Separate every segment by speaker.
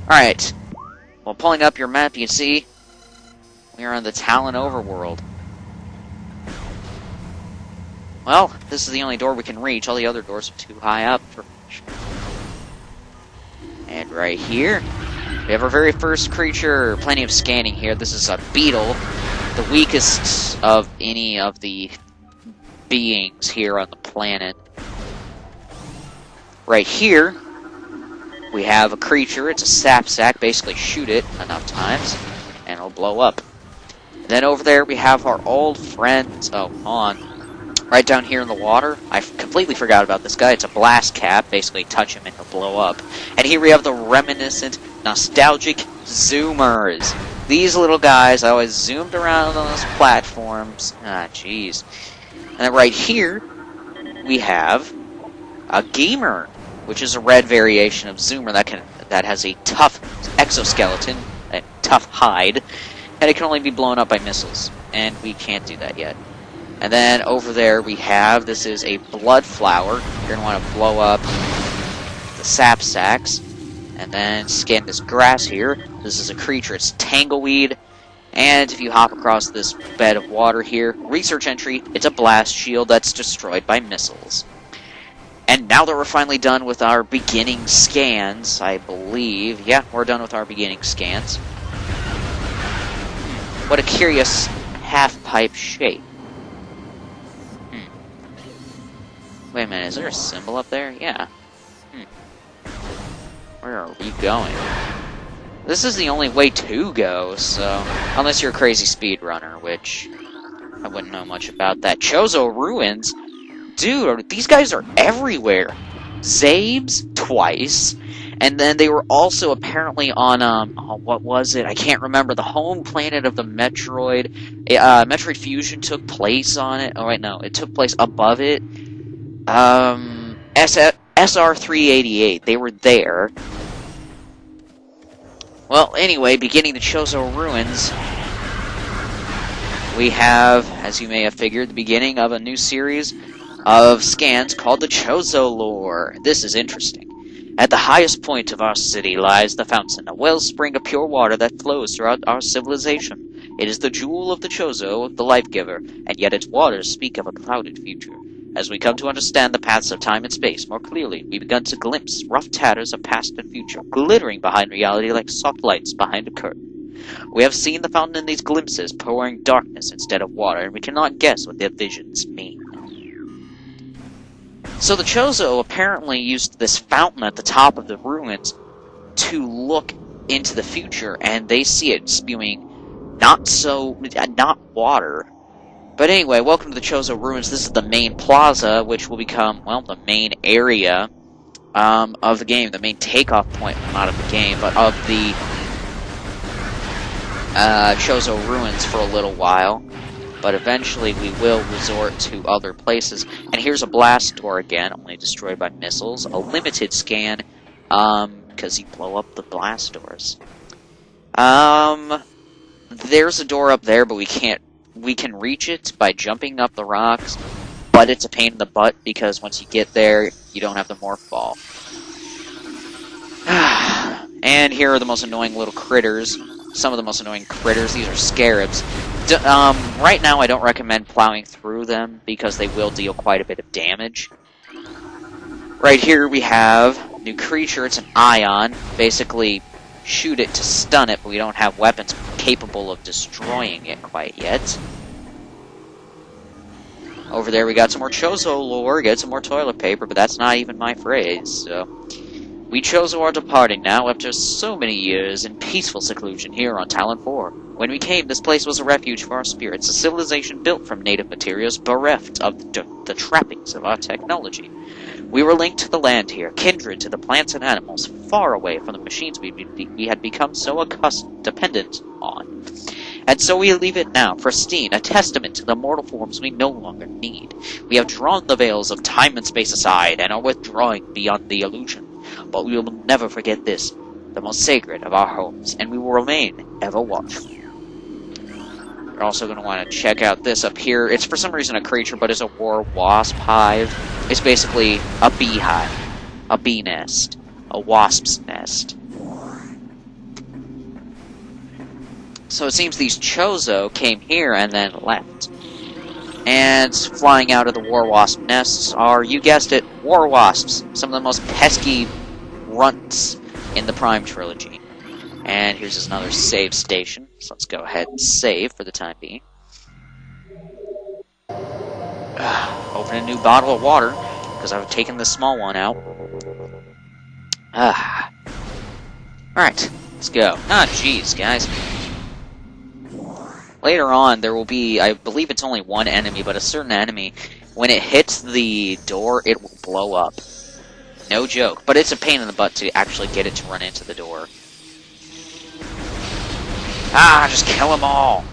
Speaker 1: Alright. Well, pulling up your map, you see, we are in the Talon overworld. Well, this is the only door we can reach. All the other doors are too high up for reach. And right here, we have our very first creature. Plenty of scanning here. This is a beetle, the weakest of any of the beings here on the planet. Right here, we have a creature. It's a sap sack. Basically, shoot it enough times, and it'll blow up. And then over there, we have our old friend. Oh, hold on. Right down here in the water, I completely forgot about this guy. It's a blast cap. Basically, touch him and he'll blow up. And here we have the reminiscent, nostalgic zoomers. These little guys, I always zoomed around on those platforms. Ah, jeez. And then right here, we have a gamer, which is a red variation of zoomer that has a tough exoskeleton, a tough hide, and it can only be blown up by missiles. And we can't do that yet. And then over there we have, this is a blood flower. You're going to want to blow up the sap sacks. And then scan this grass here. This is a creature, it's tangleweed. And if you hop across this bed of water here, research entry, it's a blast shield that's destroyed by missiles. And now that we're finally done with our beginning scans, I believe, yeah, we're done with our beginning scans. What a curious half-pipe shape. Wait a minute, is there a symbol up there? Yeah. Where are we going? This is the only way to go, so... Unless you're a crazy speedrunner, which... I wouldn't know much about that. Chozo Ruins? Dude, these guys are everywhere! Zabes, twice. And then they were also apparently on, what was it? I can't remember. The home planet of the Metroid. Metroid Fusion took place on it. Oh, wait, no. It took place above it. SR-388, they were there. Well, anyway, beginning the Chozo Ruins, we have, as you may have figured, the beginning of a new series of scans called the Chozo Lore. This is interesting. At the highest point of our city lies the fountain, a wellspring of pure water that flows throughout our civilization. It is the jewel of the Chozo, the life-giver, and yet its waters speak of a clouded future. As we come to understand the paths of time and space more clearly, we begun to glimpse rough tatters of past and future, glittering behind reality like soft lights behind a curtain. We have seen the fountain in these glimpses, pouring darkness instead of water, and we cannot guess what their visions mean. So the Chozo apparently used this fountain at the top of the ruins to look into the future, and they see it spewing not water. But anyway, welcome to the Chozo Ruins. This is the main plaza, which will become, well, the main area of the game, the main takeoff point, not of the game, but of the Chozo Ruins for a little while. But eventually we will resort to other places. And here's a blast door again, only destroyed by missiles. A limited scan, because you blow up the blast doors. There's a door up there, but we can reach it by jumping up the rocks, but it's a pain in the butt because once you get there, you don't have the morph ball. And here are the most annoying little critters. Some of the most annoying critters. These are scarabs. Right now, I don't recommend plowing through them because they will deal quite a bit of damage. Right here we have a new creature. It's an ion. Basically, shoot it to stun it, but we don't have weapons capable of destroying it quite yet. Over there we got some more Chozo lore, get some more toilet paper, but that's not even my phrase, so... We Chozo are departing now after so many years in peaceful seclusion here on Talon 4. When we came, this place was a refuge for our spirits, a civilization built from native materials, bereft of the trappings of our technology. We were linked to the land here, kindred to the plants and animals, far away from the machines we had become so dependent on. And so we leave it now, pristine, a testament to the mortal forms we no longer need. We have drawn the veils of time and space aside, and are withdrawing beyond the illusion. But we will never forget this, the most sacred of our homes, and we will remain ever watchful. You're also going to want to check out this up here. It's for some reason a creature, but it's a war wasp hive. It's basically a beehive, a bee nest, a wasp's nest. So it seems these Chozo came here and then left. And flying out of the war wasp nests are, you guessed it, war wasps. Some of the most pesky runts in the Prime trilogy. And here's another save station. So let's go ahead and save for the time being. Open a new bottle of water, because I've taken the small one out. Alright, let's go. Jeez, guys. Later on, there will be, I believe it's only one enemy, but a certain enemy, when it hits the door, it will blow up. No joke. But it's a pain in the butt to actually get it to run into the door. Just kill them all!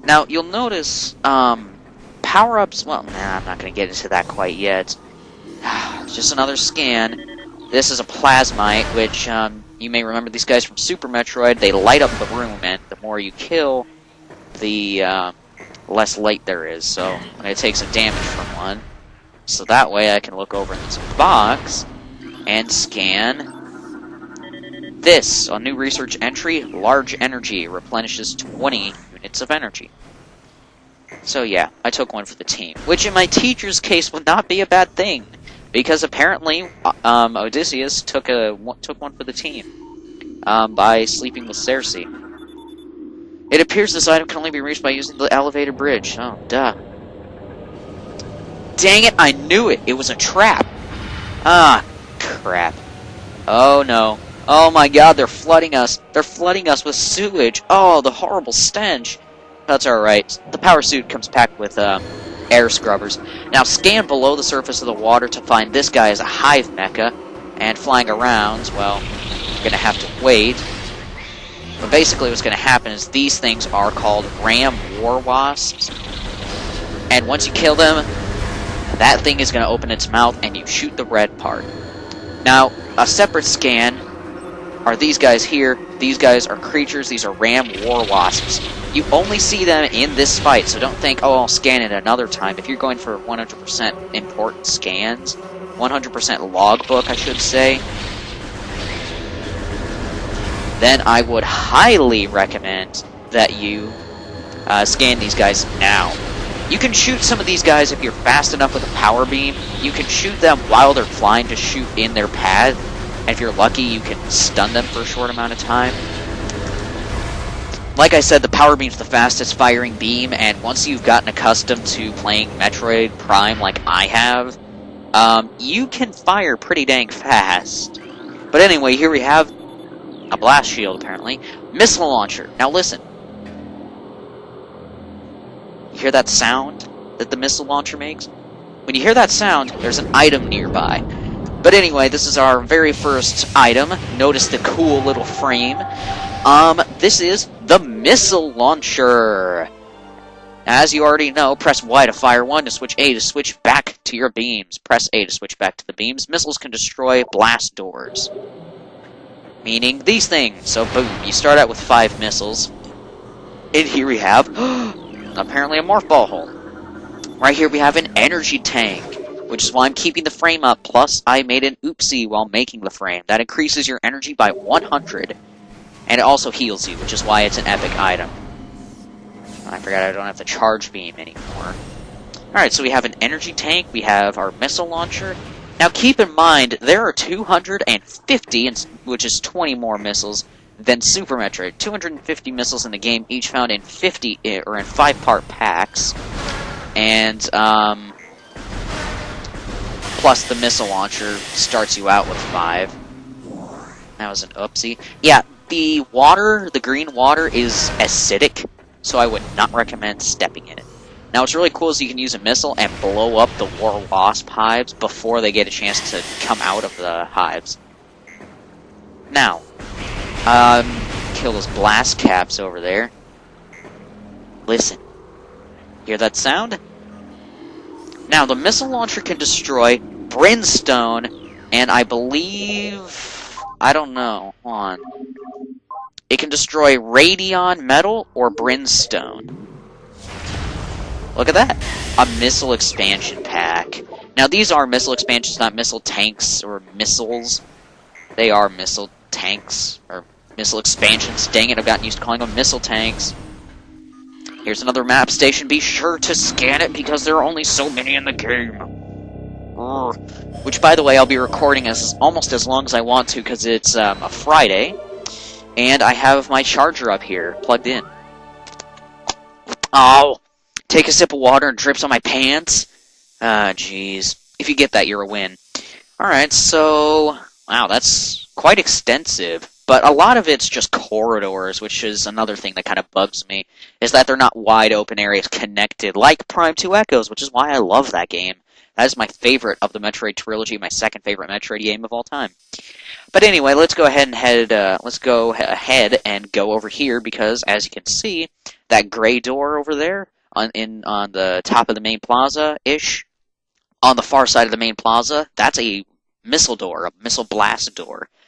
Speaker 1: Now, you'll notice, power-ups, well, I'm not going to get into that quite yet. Just another scan. This is a plasmite, which, you may remember these guys from Super Metroid. They light up the room, and the more you kill, the less light there is. So I'm going to take some damage from one. So that way I can look over in this box and scan this. A new research entry, large energy, replenishes 20 units of energy. So yeah, I took one for the team. Which in my teacher's case would not be a bad thing. Because apparently, Odysseus took one for the team by sleeping with Circe. It appears this item can only be reached by using the elevator bridge. Oh, duh. Dang it, I knew it! It was a trap! Crap. Oh no. Oh my god, they're flooding us. They're flooding us with sewage. Oh, the horrible stench. That's alright. The power suit comes packed with, air scrubbers. Now scan below the surface of the water to find this guy as a hive mecha, and flying around, well, you're gonna have to wait. But basically what's gonna happen is these things are called ram war wasps, and once you kill them, that thing is gonna open its mouth and you shoot the red part. Now, a separate scan are these guys here. These guys are creatures. These are ram war wasps. You only see them in this fight, so don't think, oh, I'll scan it another time. If you're going for 100% important scans, 100% logbook, I should say, then I would highly recommend that you scan these guys now. You can shoot some of these guys if you're fast enough with a power beam. You can shoot them while they're flying to shoot in their path. And if you're lucky, you can stun them for a short amount of time. Like I said, the power beam's the fastest firing beam, and once you've gotten accustomed to playing Metroid Prime like I have, you can fire pretty dang fast. But anyway, here we have a blast shield, apparently. Missile launcher. Now listen. You hear that sound that the missile launcher makes? When you hear that sound, there's an item nearby. But anyway, this is our very first item. Notice the cool little frame. This is the missile launcher. As you already know, press Y to fire one, to switch A to switch back to your beams. Press A to switch back to the beams. Missiles can destroy blast doors. Meaning these things. So boom, you start out with 5 missiles. And here we have, apparently a morph ball hole. Right here we have an energy tank, which is why I'm keeping the frame up. Plus, I made an oopsie while making the frame. That increases your energy by 100. And it also heals you, which is why it's an epic item. I forgot I don't have the charge beam anymore. Alright, so we have an energy tank, we have our missile launcher. Now keep in mind, there are 250, which is 20 more missiles, than Super Metroid. 250 missiles in the game, each found in 5-part packs. And, plus the missile launcher starts you out with 5. That was an oopsie. Yeah, the water, the green water, is acidic, so I would not recommend stepping in it. Now, what's really cool is you can use a missile and blow up the war wasp hives before they get a chance to come out of the hives. Now, kill those blast caps over there. Listen. Hear that sound? Now, the missile launcher can destroy brimstone, and I believe... I don't know. Hold on. It can destroy radion metal or brimstone. Look at that. A missile expansion pack. Now, these are missile expansions, not missile tanks or missiles. They are missile tanks, or Missile expansions. Dang it, I've gotten used to calling them missile tanks. Here's another map station. Be sure to scan it because there are only so many in the game. Which, by the way, I'll be recording almost as long as I want to because it's a Friday. And I have my charger up here, plugged in. Oh! Take a sip of water and drips on my pants. Ah, jeez. If you get that, you're a win. Alright, so... Wow, that's quite extensive. But a lot of it's just corridors, which is another thing that kind of bugs me, is that they're not wide open areas connected, like Prime 2 Echoes, which is why I love that game. That is my favorite of the Metroid trilogy, my second favorite Metroid game of all time. But anyway, let's go ahead and go over here, because as you can see, that gray door over there, on the top of the main plaza-ish, on the far side of the main plaza, that's a missile door, a missile blast door.